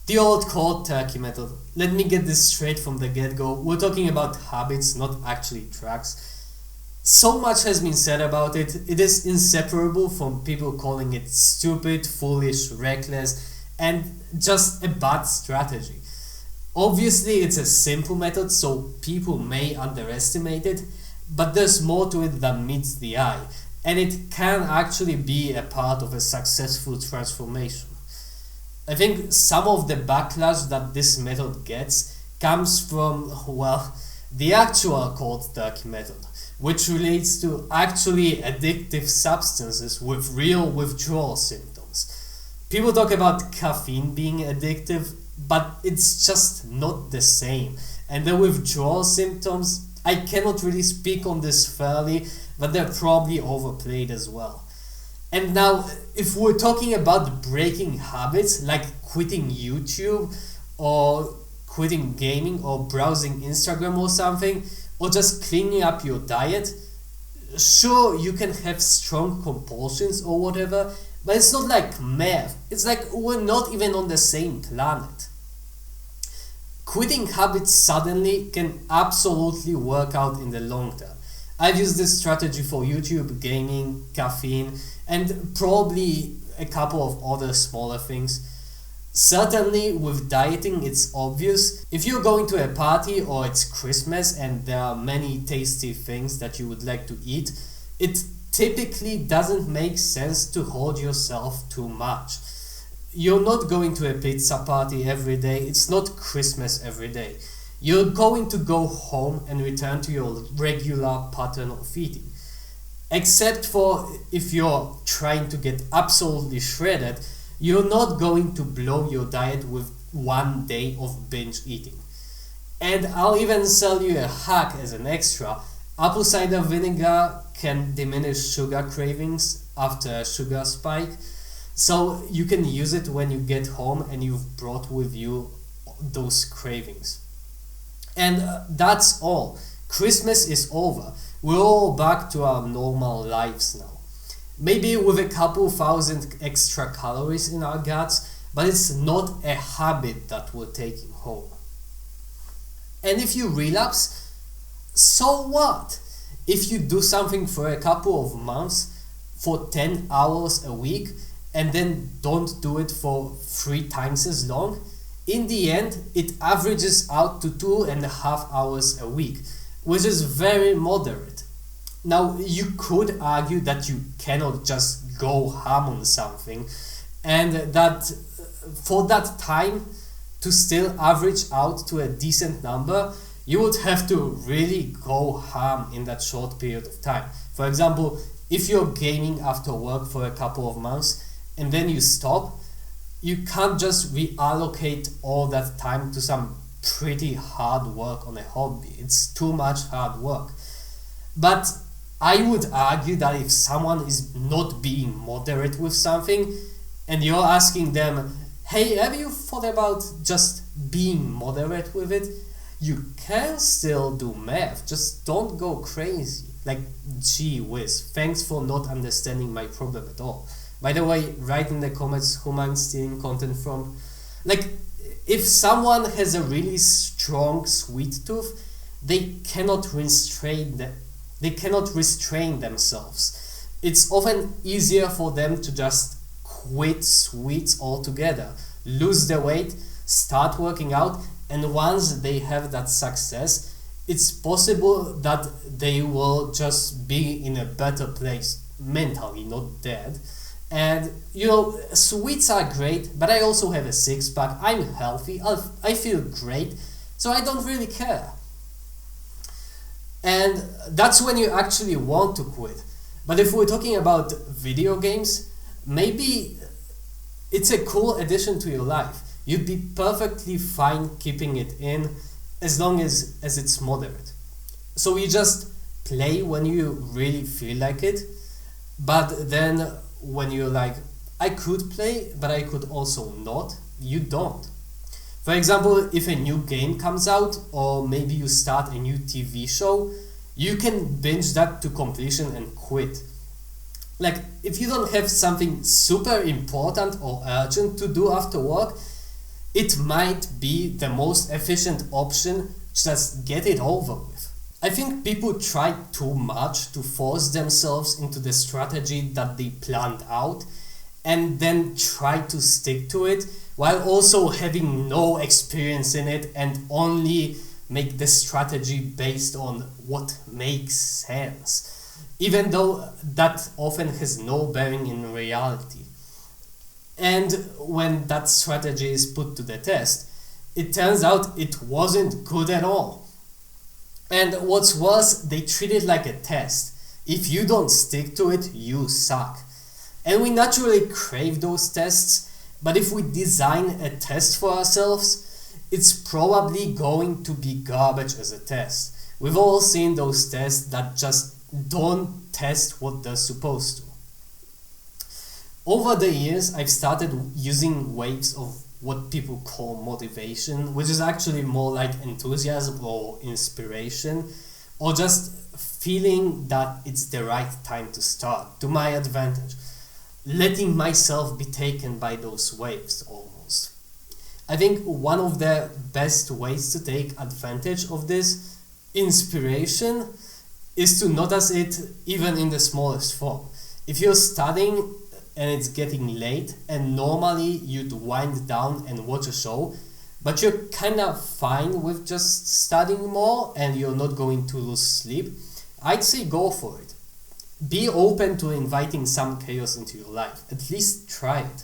The old cold turkey method. Let me get this straight from the get-go. We're talking about habits, not actually tracks. So much has been said about it. It is inseparable from people calling it stupid, foolish, reckless, and just a bad strategy. Obviously, it's a simple method, so people may underestimate it, but there's more to it than meets the eye, and it can actually be a part of a successful transformation. I think some of the backlash that this method gets comes from, well, the actual cold turkey method, which relates to actually addictive substances with real withdrawal symptoms. People talk about caffeine being addictive, but it's just not the same. And the withdrawal symptoms, I cannot really speak on this fairly, but they're probably overplayed as well. And now, if we're talking about breaking habits like quitting YouTube or quitting gaming or browsing Instagram or something, or just cleaning up your diet, sure, you can have strong compulsions or whatever, but it's not like meth. It's like we're not even on the same planet. Quitting habits suddenly can absolutely work out in the long term. I've used this strategy for YouTube, gaming, caffeine, and probably a couple of other smaller things. Certainly with dieting it's obvious. If you're going to a party or it's Christmas and there are many tasty things that you would like to eat, it typically doesn't make sense to hold yourself too much. You're not going to a pizza party every day, it's not Christmas every day. You're going to go home and return to your regular pattern of eating. Except for if you're trying to get absolutely shredded, you're not going to blow your diet with one day of binge eating. And I'll even sell you a hack as an extra. Apple cider vinegar can diminish sugar cravings after a sugar spike. So you can use it when you get home and you've brought with you those cravings. And that's all. Christmas is over. We're all back to our normal lives now. Maybe with a couple thousand extra calories in our guts, but it's not a habit that we're taking home. And if you relapse, so what? If you do something for a couple of months for 10 hours a week and then don't do it for 3 times as long, in the end it averages out to 2.5 hours a week, which is very moderate. Now, you could argue that you cannot just go ham on something and that for that time to still average out to a decent number, you would have to really go ham in that short period of time. For example, if you're gaming after work for a couple of months and then you stop, you can't just reallocate all that time to some pretty hard work on a hobby. It's too much hard work. But I would argue that if someone is not being moderate with something and you're asking them, hey, have you thought about just being moderate with it? You can still do math, just don't go crazy. Like, gee whiz, thanks for not understanding my problem at all. By the way, write in the comments whom I'm stealing content from. Like, if someone has a really strong sweet tooth, they cannot restrain themselves. It's often easier for them to just quit sweets altogether, lose their weight, start working out, and once they have that success, it's possible that they will just be in a better place mentally, not dead. And sweets are great, but I also have a six-pack, I'm healthy, I feel great, so I don't really care. And that's when you actually want to quit. But if we're talking about video games, maybe it's a cool addition to your life. You'd be perfectly fine keeping it in as long as it's moderate. So you just play when you really feel like it, but then when you're like, I could play, but I could also not, you don't. For example, if a new game comes out, or maybe you start a new TV show, you can binge that to completion and quit. Like, if you don't have something super important or urgent to do after work, it might be the most efficient option. Just get it over with. I think people try too much to force themselves into the strategy that they planned out and then try to stick to it while also having no experience in it and only make the strategy based on what makes sense, even though that often has no bearing in reality. And when that strategy is put to the test, it turns out it wasn't good at all. And what's worse, they treat it like a test. If you don't stick to it, you suck. And we naturally crave those tests, but if we design a test for ourselves, it's probably going to be garbage as a test. We've all seen those tests that just don't test what they're supposed to. Over the years, I've started using waves of what people call motivation, which is actually more like enthusiasm or inspiration, or just feeling that it's the right time to start, to my advantage, letting myself be taken by those waves almost. I think one of the best ways to take advantage of this inspiration is to notice it even in the smallest form. If you're studying and it's getting late and normally you'd wind down and watch a show, but you're kind of fine with just studying more and you're not going to lose sleep, I'd say go for it. Be open to inviting some chaos into your life. At least try it.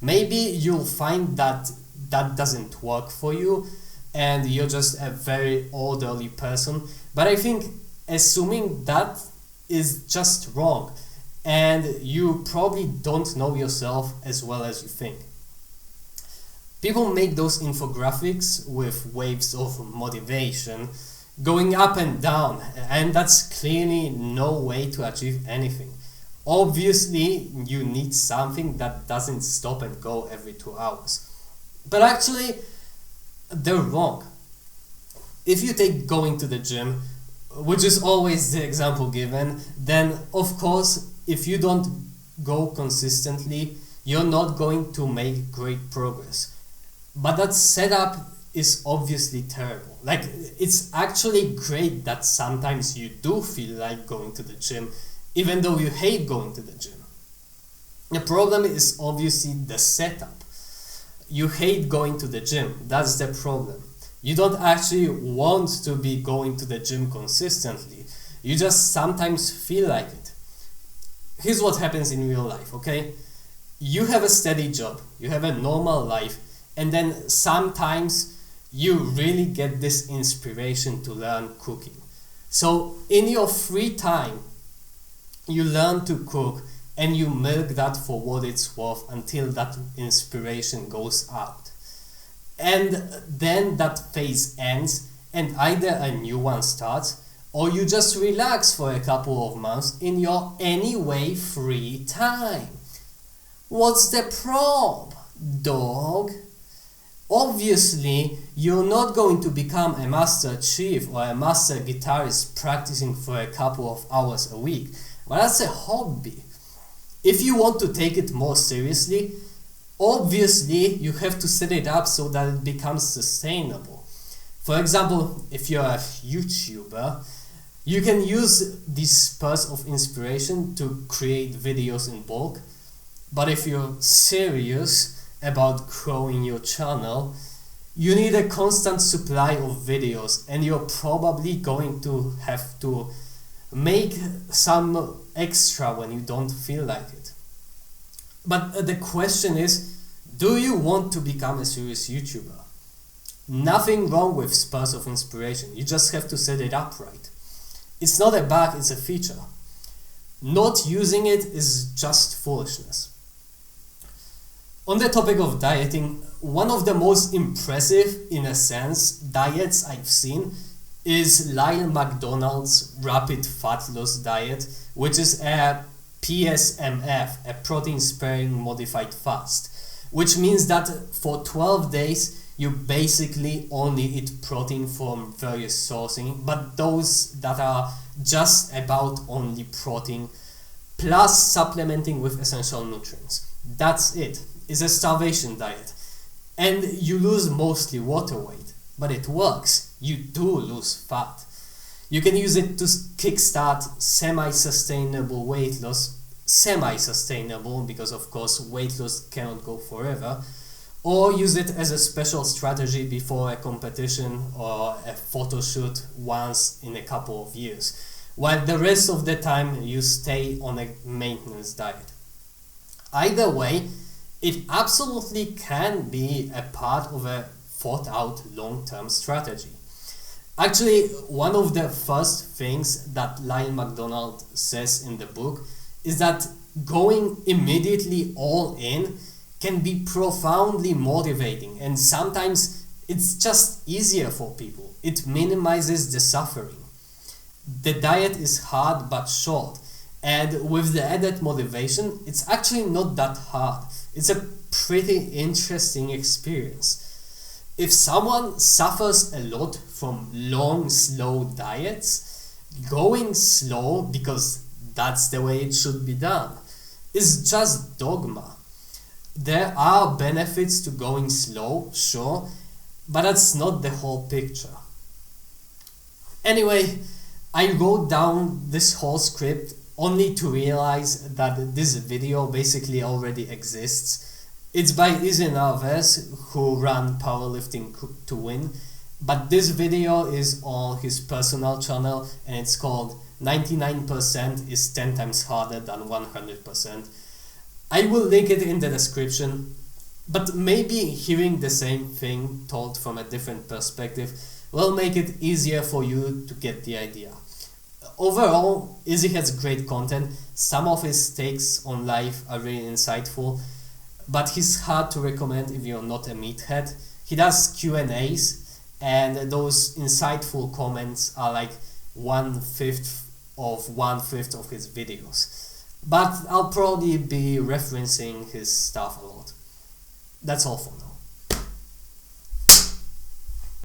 Maybe you'll find that that doesn't work for you and you're just a very orderly person. But I think assuming that is just wrong and you probably don't know yourself as well as you think. People make those infographics with waves of motivation going up and down, and that's clearly no way to achieve anything. Obviously, you need something that doesn't stop and go every 2 hours. But actually, they're wrong. If you take going to the gym, which is always the example given, then of course, if you don't go consistently, you're not going to make great progress. But that setup is obviously terrible. Like, it's actually great that sometimes you do feel like going to the gym, even though you hate going to the gym. The problem is obviously the setup. You hate going to the gym, that's the problem. You don't actually want to be going to the gym consistently. You just sometimes feel like it. Here's what happens in real life, okay? You have a steady job, you have a normal life, and then sometimes you really get this inspiration to learn cooking. So in your free time, you learn to cook and you milk that for what it's worth until that inspiration goes out. And then that phase ends and either a new one starts or you just relax for a couple of months in your anyway free time. What's the problem, dog? Obviously, you're not going to become a master chief or a master guitarist practicing for a couple of hours a week, but that's a hobby. If you want to take it more seriously, obviously you have to set it up so that it becomes sustainable. For example, if you're a YouTuber, you can use these spurts of inspiration to create videos in bulk, but if you're serious about growing your channel, you need a constant supply of videos and you're probably going to have to make some extra when you don't feel like it. But the question is, do you want to become a serious YouTuber? Nothing wrong with spurts of inspiration, you just have to set it up right. It's not a bug, it's a feature. Not using it is just foolishness. On the topic of dieting, one of the most impressive, in a sense, diets I've seen is Lyle McDonald's Rapid Fat Loss Diet, which is a PSMF, a protein sparing modified fast, which means that for 12 days you basically only eat protein from various sourcing, but those that are just about only protein, plus supplementing with essential nutrients. That's it. It's a starvation diet. and you lose mostly water weight, but it works. You do lose fat. You can use it to kickstart semi-sustainable weight loss, semi-sustainable because of course weight loss cannot go forever, or use it as a special strategy before a competition or a photo shoot once in a couple of years, while the rest of the time you stay on a maintenance diet. Either way, it absolutely can be a part of a thought out long-term strategy. Actually, one of the first things that Lyle McDonald says in the book is that going immediately all in can be profoundly motivating, and sometimes it's just easier for people. It minimizes the suffering. The diet is hard but short, and with the added motivation, it's actually not that hard. It's a pretty interesting experience. If someone suffers a lot from long, slow diets, going slow, because that's the way it should be done, is just dogma. There are benefits to going slow, sure, but that's not the whole picture. Anyway, I wrote down this whole script only to realize that this video basically already exists. It's by Izzy Narvaez, who ran Powerlifting to Win, but this video is on his personal channel and it's called 99% is 10 times harder than 100%. I will link it in the description, but maybe hearing the same thing told from a different perspective will make it easier for you to get the idea. Overall, Izzy has great content. Some of his takes on life are really insightful, but he's hard to recommend if you're not a meathead. He does Q&As, and those insightful comments are like 1/5 of his videos. But I'll probably be referencing his stuff a lot. That's all for now.